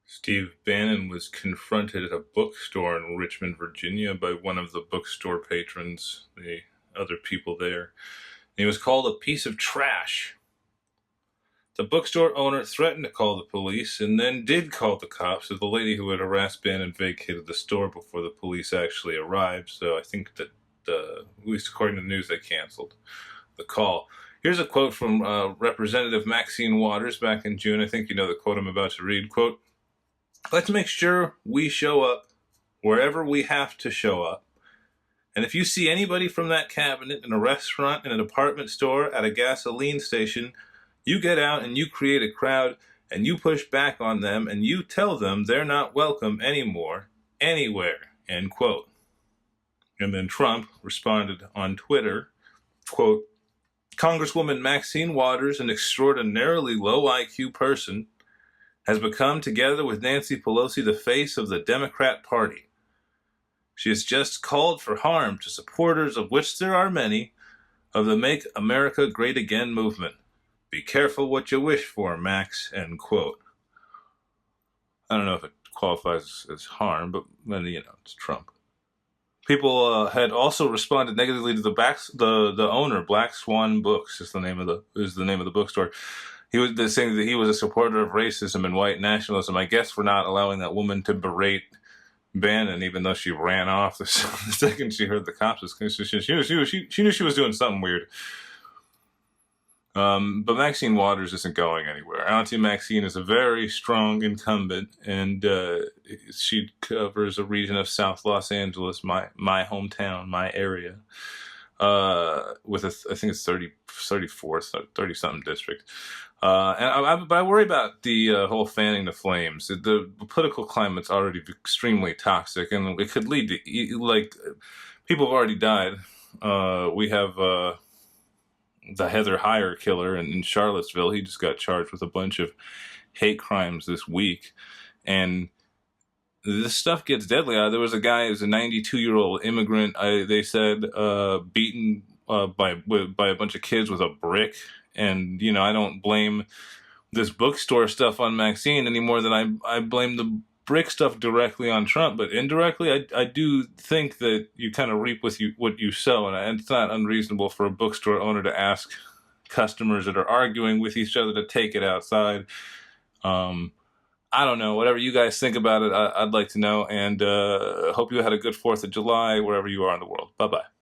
Steve Bannon was confronted at a bookstore in Richmond, Virginia by one of the bookstore patrons, the other people there. He was called a piece of trash. The bookstore owner threatened to call the police and then did call the cops, so the lady who had harassed Bannon vacated the store before the police actually arrived. So I think that, at least according to the news, they canceled the call. Here's a quote from Representative Maxine Waters back in June. I think you know the quote I'm about to read. Quote, "Let's make sure we show up wherever we have to show up. And if you see anybody from that cabinet in a restaurant, in a department store, at a gasoline station, you get out and you create a crowd and you push back on them and you tell them they're not welcome anymore, anywhere," end quote. And then Trump responded on Twitter, quote, "Congresswoman Maxine Waters, an extraordinarily low IQ person, has become, together with Nancy Pelosi, the face of the Democrat Party. She has just called for harm to supporters, of which there are many, of the Make America Great Again movement. Be careful what you wish for, Max," end quote. I don't know if it qualifies as harm, but it's Trump. People had also responded negatively to the owner. Black Swan Books is the name of the bookstore. He was saying that he was a supporter of racism and white nationalism. I guess for not allowing that woman to berate Bannon, even though she ran off the second she heard the cops. She knew she was doing something weird. But Maxine Waters isn't going anywhere. Auntie Maxine is a very strong incumbent, and she covers a region of South Los Angeles, my hometown, my area, with I think it's 34th, 30-something district. But I worry about the whole fanning the flames. The political climate's already extremely toxic, and it could lead to, people have already died. We have the Heather Heyer killer in Charlottesville. He just got charged with a bunch of hate crimes this week. And this stuff gets deadly. There was a guy who's a 92-year-old immigrant, they said, beaten by a bunch of kids with a brick. And, I don't blame this bookstore stuff on Maxine any more than I blame the brick stuff directly on Trump. But indirectly, I do think that you kind of reap what you sow. And it's not unreasonable for a bookstore owner to ask customers that are arguing with each other to take it outside. I don't know. Whatever you guys think about it, I'd like to know. And hope you had a good 4th of July wherever you are in the world. Bye-bye.